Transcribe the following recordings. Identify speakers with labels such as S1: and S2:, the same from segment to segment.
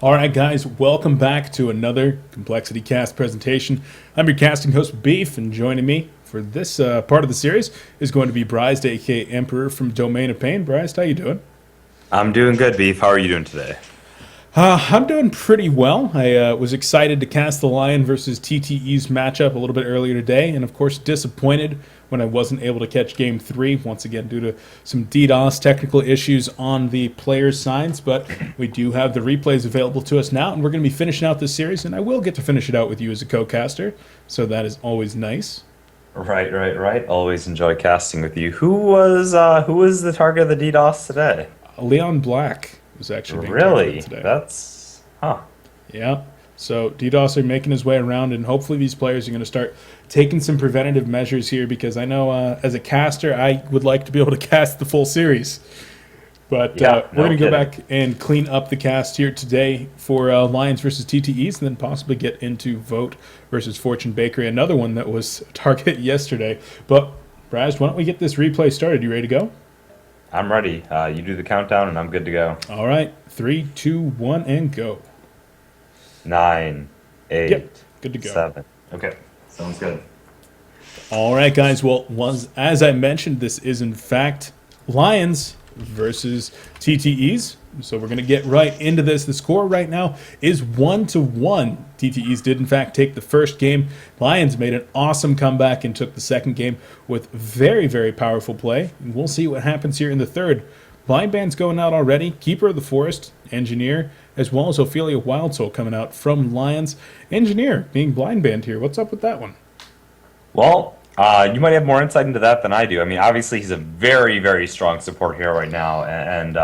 S1: All right, guys, welcome back to another Complexity Cast presentation. I'm your casting host, Beef, and joining me for this part of the series is going to be Bryce, aka Emperor from Domain of Pain. Bryce, how you doing?
S2: I'm doing good, Beef. How are you doing today?
S1: I'm doing pretty well. I was excited to cast the Lion versus TteS matchup a little bit earlier today, and of course disappointed when I wasn't able to catch Game 3, once again due to some DDoS technical issues on the players' sides, but we do have the replays available to us now, and we're going to be finishing out this series, and I will get to finish it out with you as a co-caster, so that is always nice.
S2: Right. Always enjoy casting with you. Who was the target of the DDoS today?
S1: Leon Black was actually being
S2: Really?
S1: targeted today.
S2: That's
S1: Yeah. So DDoS are making his way around, and hopefully these players are going to start taking some preventative measures here because I know as a caster, I would like to be able to cast the full series. But
S2: Yeah,
S1: we're
S2: no
S1: going to go
S2: kidding.
S1: back and clean up the cast here today for Lions versus TteS, and then possibly get into Vote versus Fortune Bakery, another one that was a target yesterday. But Braz, why don't we get this replay started? You ready to go?
S2: I'm ready. You do the countdown, and I'm good to go.
S1: All right, 3, 2, 1, and go.
S2: 9, 8,
S1: Yep, good to go.
S2: 7. Okay, sounds good.
S1: All right, guys. Well, as I mentioned, this is in fact Lions versus TteS. So we're going to get right into this. The score right now is 1-1. TteS did in fact take the first game. Lions made an awesome comeback and took the second game with very, very powerful play. And we'll see what happens here in the third. Blind Band's going out already. Keeper of the Forest, Engineer, as well as Ophelia Wildsoul coming out from Lions. Engineer being Blind Band here. What's up with that one?
S2: Well, you might have more insight into that than I do. I mean, obviously he's a very strong support hero right now, and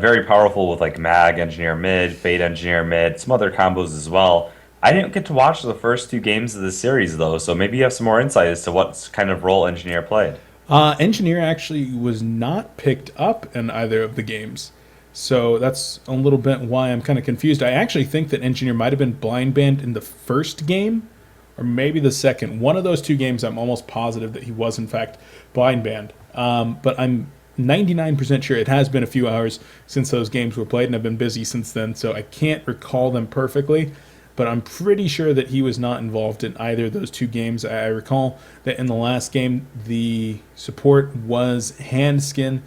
S2: very powerful with like Mag Engineer mid, Fate Engineer mid, some other combos as well. I didn't get to watch the first two games of the series though, so maybe you have some more insight as to what kind of role Engineer played.
S1: Engineer actually was not picked up in either of the games. So that's a little bit why I'm kind of confused. I actually think that Engineer might have been blind banned in the first game, or maybe the second. One of those two games, I'm almost positive that he was, in fact, blind banned. But I'm 99% sure it has been a few hours since those games were played, and I've been busy since then, so I can't recall them perfectly. But I'm pretty sure that he was not involved in either of those two games. I recall that in the last game, the support was Handskin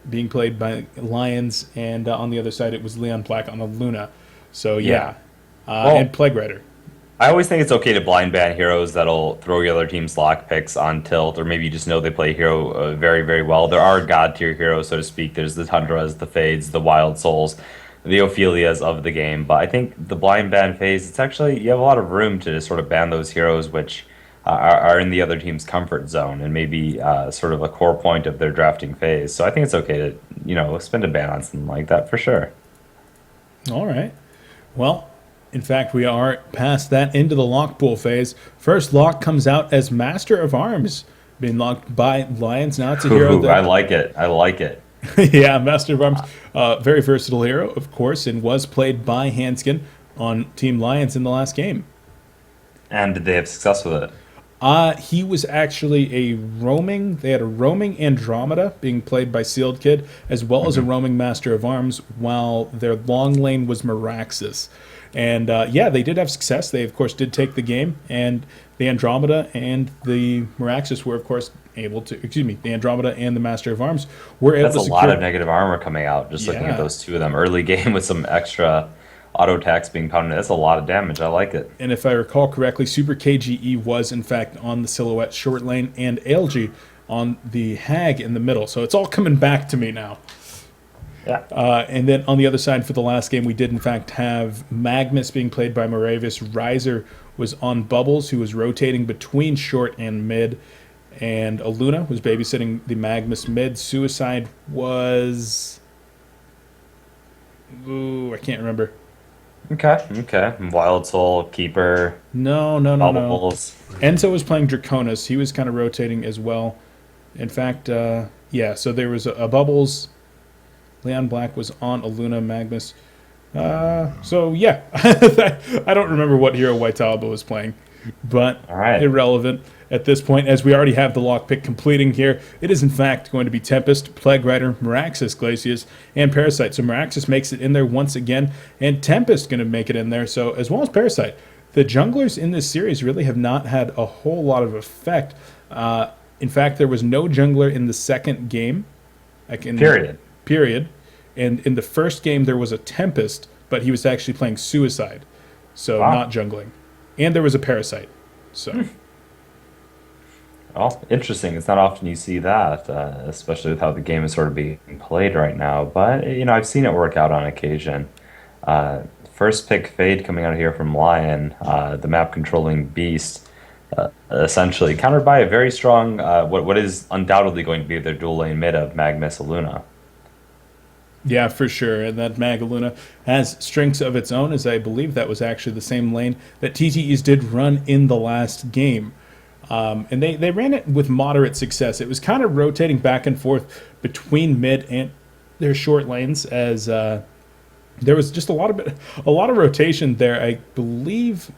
S1: being played by Lions, and on the other side, it was Leon Black on the Luna. So,
S2: Yeah.
S1: yeah. And
S2: Well,
S1: Plague Rider.
S2: I always think it's okay to blind ban heroes that'll throw your other team's lock picks on tilt, or maybe you just know they play hero very well. There are god tier heroes, so to speak. There's the Tundras, the Fades, the Wild Souls, the Ophelias of the game. But I think the blind ban phase, it's actually, you have a lot of room to just sort of ban those heroes which are in the other team's comfort zone and maybe sort of a core point of their drafting phase. So I think it's okay to, spend a ban on something like that for sure.
S1: All right. Well, in fact, we are past that into the lock pool phase. First lock comes out as Master of Arms, being locked by Lions. Now it's a hero
S2: Ooh, I
S1: that,
S2: like it. I like it.
S1: yeah, Master of Arms, very versatile hero, of course, and was played by Hanskin on Team Lions in the last game.
S2: And did they have success with it?
S1: He was actually a roaming. They had a roaming Andromeda being played by Sealed Kid, as well as a roaming Master of Arms, while their long lane was Meraxis. And yeah, they did have success. They, of course, did take the game, and the Andromeda and the Meraxis were, of course, able to. Excuse me, the Andromeda and the Master of Arms were able
S2: That's
S1: to
S2: a lot
S1: secure.
S2: of negative armor coming out, just looking at
S1: Yeah,
S2: those two of them. Early game with some extra auto attacks being pounded. That's a lot of damage. I like it.
S1: and if I recall correctly, Super KGE was in fact on the Silhouette short lane, and ALG on the Hag in the middle. So it's all coming back to me now.
S2: Yeah.
S1: And then on the other side for the last game, we did in fact have Magnus being played by Moravis. Riser was on Bubbles, who was rotating between short and mid. And Aluna was babysitting the Magnus mid. Suicide was... Ooh, I can't remember.
S2: Okay. Wild Soul, Keeper,
S1: No.
S2: Bubbles.
S1: Enzo was playing Draconis. He was kind of rotating as well. In fact, yeah, so there was a Bubbles. Leon Black was on Aluna Magnus. So, yeah. I don't remember what hero White Talbot was playing. but
S2: All right.
S1: irrelevant at this point, as we already have the lockpick completing here. It is in fact going to be Tempest, Plague Rider, Meraxis, Glacius, and Parasite. So Meraxis makes it in there once again, and Tempest going to make it in there. So as well as Parasite, the junglers in this series really have not had a whole lot of effect. In fact, there was no jungler in the second game.
S2: Period.
S1: Period. And in the first game, there was a Tempest, but he was actually playing Suicide, so
S2: Wow.
S1: not jungling. And there was a Parasite. So.
S2: Well, interesting. It's not often you see that, especially with how the game is sort of being played right now. But I've seen it work out on occasion. First pick Fade coming out here from Lion, the map controlling beast, essentially countered by a very strong, what is undoubtedly going to be their dual lane mid of Magmus Luna.
S1: Yeah, for sure. And that Magaluna has strengths of its own, as I believe that was actually the same lane that TteS did run in the last game. And they ran it with moderate success. It was kind of rotating back and forth between mid and their short lanes, as there was just a lot of rotation there. I believe,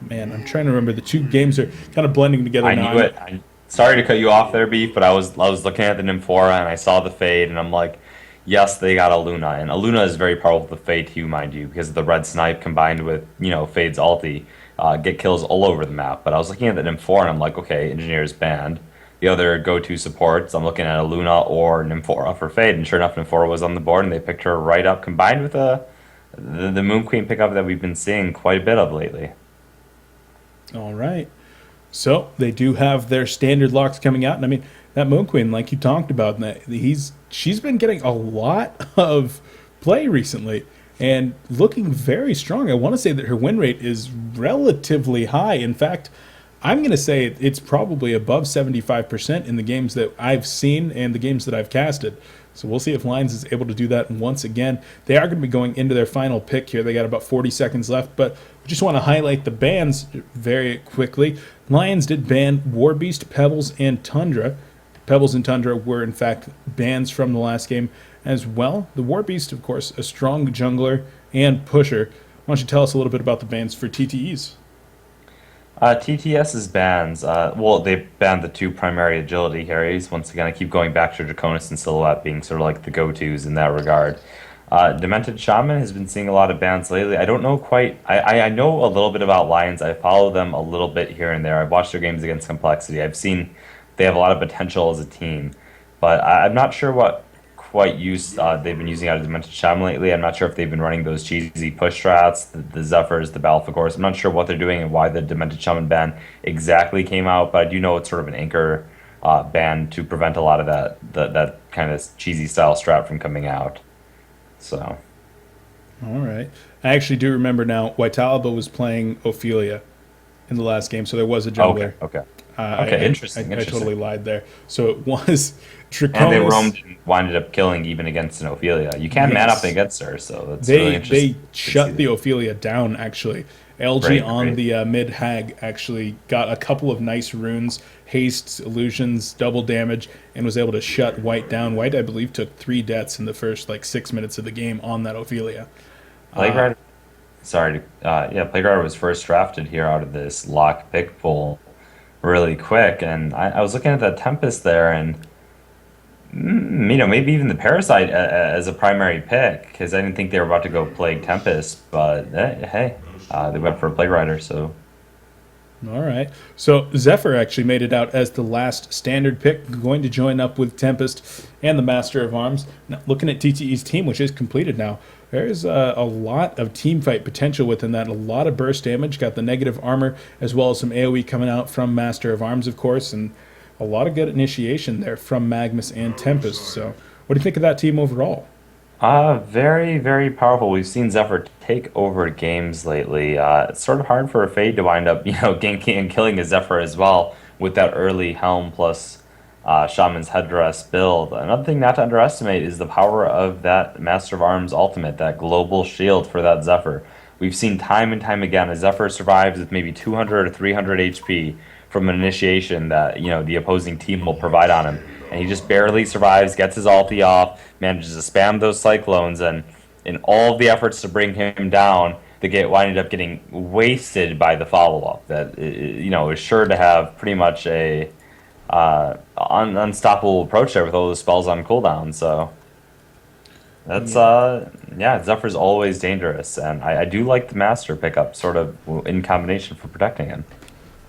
S1: man, I'm trying to remember. The two games are kind of blending together
S2: I
S1: now.
S2: knew it. Sorry to cut you off there, Beef, but I was looking at the Nymphora and I saw the Fade and I'm like, yes, they got a Luna, and a Luna is very powerful with the Fade too, mind you, because of the red snipe combined with Fade's ulti, get kills all over the map. But I was looking at the Nymphora and I'm like, okay, Engineer's banned. The other go-to supports, I'm looking at a Luna or Nymphora for Fade, and sure enough, Nymphora was on the board and they picked her right up, combined with the Moon Queen pickup that we've been seeing quite a bit of lately.
S1: All right. So they do have their standard locks coming out, and I mean that Moon Queen, like you talked about, she's been getting a lot of play recently and looking very strong. I want to say that her win rate is relatively high. In fact, I'm going to say it's probably above 75% in the games that I've seen and the games that I've casted. So we'll see if Lions is able to do that once again. They are going to be going into their final pick here. They got about 40 seconds left, but we just want to highlight the bans very quickly. Lions did ban Warbeast, Pebbles, and Tundra. Pebbles and Tundra were, in fact, bans from the last game as well. The Warbeast, of course, a strong jungler and pusher. Why don't you tell us a little bit about the bans for TteS?
S2: TTS's bans, well, they banned the two primary agility carries. Once again, I keep going back to Draconis and Silhouette being sort of like the go-tos in that regard. Demented Shaman has been seeing a lot of bans lately. I don't know quite. I know a little bit about Lions. I follow them a little bit here and there. I've watched their games against Complexity. I've seen they have a lot of potential as a team, but I'm not sure what quite use they've been using out of Demented Shaman lately. I'm not sure if they've been running those cheesy push strats, the Zephyrs, the Balfa Course. I'm not sure what they're doing and why the Demented Shaman ban exactly came out, but I do know it's sort of an anchor ban to prevent a lot of that kind of cheesy style strat from coming out. So,
S1: All right. I actually do remember now, Waitalaba was playing Ophelia in the last game, so there was a
S2: okay,
S1: jungler.
S2: okay,
S1: I,
S2: okay,
S1: I,
S2: interesting,
S1: I
S2: interesting.
S1: totally lied there. So it was
S2: And they
S1: Draconis.
S2: roamed and winded up killing even against an Ophelia. You can man up
S1: Yes.
S2: against her, so that's really
S1: They
S2: interesting to see
S1: shut the
S2: that.
S1: Ophelia down, actually. LG
S2: Great,
S1: on
S2: great.
S1: the mid hag actually got a couple of nice runes, haste, illusions, double damage, and was able to shut White down. White, I believe, took 3 deaths in the first 6 minutes of the game on that Ophelia.
S2: Plague Rider, sorry, yeah, Plague Rider was first drafted here out of this lock pick pool really quick, and I was looking at that Tempest there, and maybe even the Parasite as a primary pick, because I didn't think they were about to go Plague Tempest, but hey, they went for a Plague Rider, so
S1: All right. So Zephyr actually made it out as the last standard pick, going to join up with Tempest and the Master of Arms. Now, looking at TTE's team, which is completed now, there's a lot of team fight potential within that. A lot of burst damage. Got the negative armor as well as some AoE coming out from Master of Arms, of course, and a lot of good initiation there from Magnus and Tempest. So, what do you think of that team overall?
S2: very, very powerful. We've seen Zephyr take over games lately. It's sort of hard for a Fade to wind up, ganking and killing a Zephyr as well with that early Helm plus Shaman's Headdress build. Another thing not to underestimate is the power of that Master of Arms ultimate, that global shield for that Zephyr. We've seen time and time again a Zephyr survives with maybe 200 or 300 HP from an initiation that the opposing team will provide on him, and he just barely survives, gets his ulti off, manages to spam those cyclones, and in all of the efforts to bring him down, the wind up getting wasted by the follow-up that is sure to have pretty much a unstoppable approach there with all the spells on cooldown. So that's yeah, Zephyr's always dangerous, and I do like the Master pickup sort of in combination for protecting him.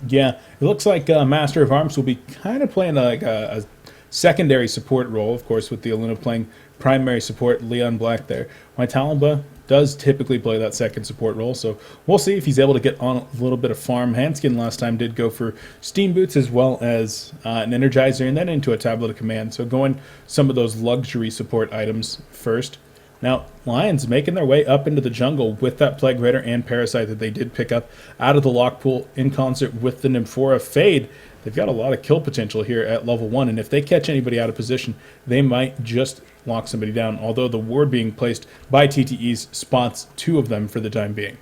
S1: Yeah, it looks like Master of Arms will be kind of playing like a secondary support role, of course, with the Aluna playing primary support, Leon Black there. Talamba does typically play that second support role, so we'll see if he's able to get on a little bit of farm. Hanskin last time did go for Steam Boots as well as an Energizer and then into a Tablet of Command, so going some of those luxury support items first. Now, Lions making their way up into the jungle with that Plague Raider and Parasite that they did pick up out of the lock pool in concert with the Nymphora Fade. They've got a lot of kill potential here at level 1, and if they catch anybody out of position, they might just lock somebody down, although the ward being placed by TteS spots 2 of them for the time being.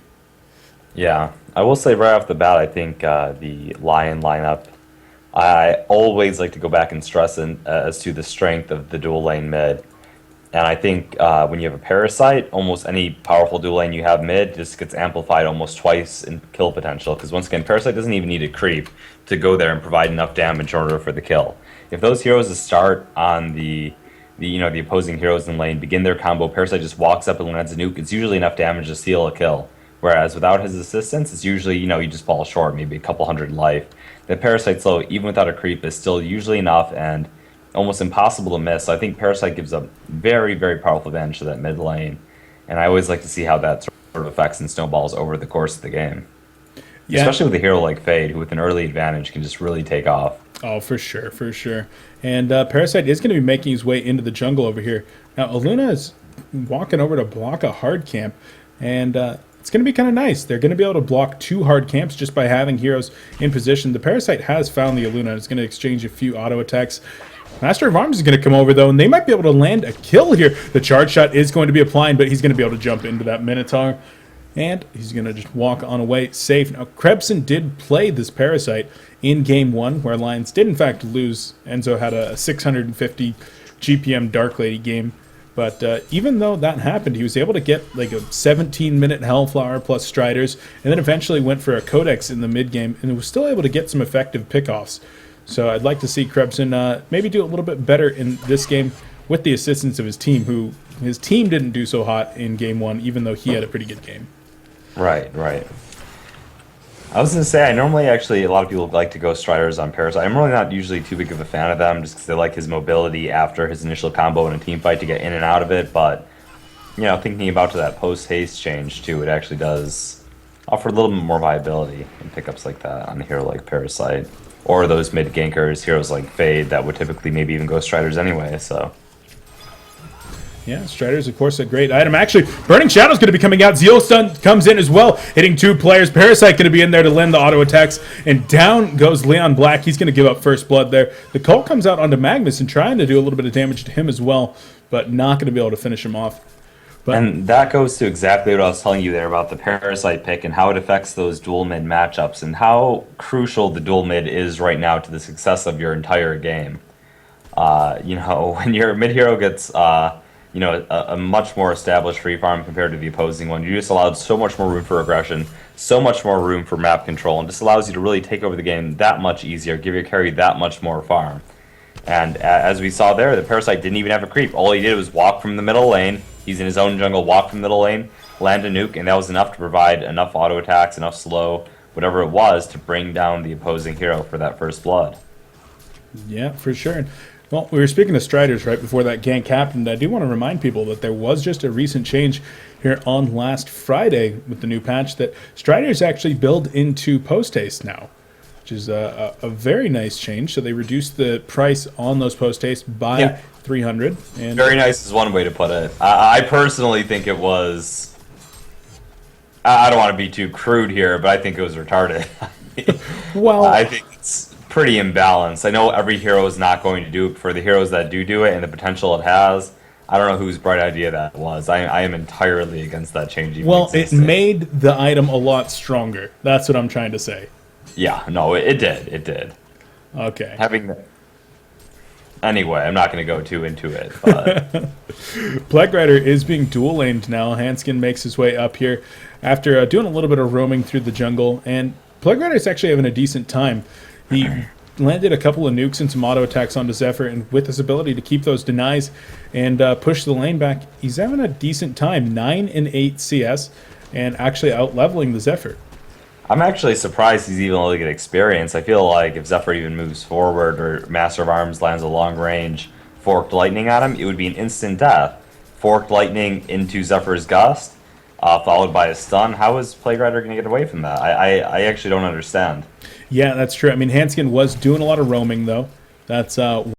S2: Yeah, I will say right off the bat, I think the Lion lineup, I always like to go back and stress as to the strength of the dual lane mid. And I think when you have a Parasite, almost any powerful dual lane you have mid just gets amplified almost twice in kill potential. Because once again, Parasite doesn't even need a creep to go there and provide enough damage in order for the kill. If those heroes start on the opposing heroes in lane, begin their combo, Parasite just walks up and lands a nuke, it's usually enough damage to seal a kill. Whereas without his assistance, it's usually, you just fall short, maybe a couple hundred life. The Parasite slow, even without a creep, is still usually enough and almost impossible to miss. So I think Parasite gives a very, very powerful advantage to that mid lane. And I always like to see how that sort of affects and snowballs over the course of the game. Yeah. Especially with a hero like Fade, who with an early advantage can just really take off.
S1: Oh, for sure, for sure. And Parasite is going to be making his way into the jungle over here. Now, Aluna is walking over to block a hard camp, and it's going to be kind of nice. They're going to be able to block 2 hard camps just by having heroes in position. The Parasite has found the Aluna. It's going to exchange a few auto attacks. Master of Arms is going to come over, though, and they might be able to land a kill here. The charge shot is going to be applying, but he's going to be able to jump into that Minotaur. And he's going to just walk on away safe. Now, Krebson did play this Parasite in Game 1, where Lions did, in fact, lose. Enzo had a 650 GPM Dark Lady game. But even though that happened, he was able to get like a 17-minute Hellflower plus Striders, and then eventually went for a Codex in the mid-game, and was still able to get some effective pickoffs. So I'd like to see Krebson maybe do a little bit better in this game with the assistance of his team, who his team didn't do so hot in Game 1, even though he had a pretty good game.
S2: Right. I was going to say, I normally actually, a lot of people like to go Striders on Parasite. I'm really not usually too big of a fan of them, just because they like his mobility after his initial combo in a team fight to get in and out of it. But, thinking about that post-haste change, too, it actually does offer a little bit more viability in pickups like that on a hero like Parasite. Or those mid-gankers, heroes like Fade, that would typically maybe even go Striders anyway, so...
S1: Yeah, Striders, of course, a great item. Actually, Burning Shadow's going to be coming out. Zeal Stun comes in as well, hitting 2 players. Parasite going to be in there to lend the auto attacks. And down goes Leon Black. He's going to give up first blood there. The Cult comes out onto Magnus and trying to do a little bit of damage to him as well, but not going to be able to finish him off. But,
S2: and that goes to exactly what I was telling you there about the Parasite pick and how it affects those dual mid matchups and how crucial the dual mid is right now to the success of your entire game. When your mid hero gets... a much more established free farm compared to the opposing one. You just allowed so much more room for aggression, so much more room for map control, and just allows you to really take over the game that much easier, give your carry that much more farm. And as we saw there, the Parasite didn't even have a creep. All he did was walk from the middle lane. He's in his own jungle, walk from the middle lane, land a nuke, and that was enough to provide enough auto attacks, enough slow, whatever it was, to bring down the opposing hero for that first blood.
S1: Yeah, for sure. Well, we were speaking of Striders right before that gank happened. I do want to remind people that there was just a recent change here on last Friday with the new patch that Striders actually build into post-haste now, which is a very nice change. So they reduced the price on those post-haste by 300. And
S2: very nice is one way to put it. I personally think it was... I don't want to be too crude here, but I think it was retarded.
S1: Well,
S2: I think it's pretty imbalanced. I know every hero is not going to do it. For the heroes that do it and the potential it has, I don't know whose bright idea that was. I am entirely against that change.
S1: Well, it made the item a lot stronger. That's what I'm trying to say.
S2: Yeah, no, it did. It did.
S1: Okay.
S2: Anyway, I'm not going to go too into it. But
S1: Plague Rider is being dual lamed now. Hanskin makes his way up here after doing a little bit of roaming through the jungle, and Plague Rider is actually having a decent time. He landed a couple of nukes and some auto attacks onto Zephyr, and with his ability to keep those denies and push the lane back, he's having a decent time. 9 and 8 CS, and actually out leveling the Zephyr.
S2: I'm actually surprised he's even able to get experience. I feel like if Zephyr even moves forward or Master of Arms lands a long range Forked Lightning at him, it would be an instant death. Forked Lightning into Zephyr's Gust, followed by a stun. How is Plague Rider going to get away from that? I actually don't understand.
S1: Yeah, that's true. I mean, Hanskin was doing a lot of roaming, though. That's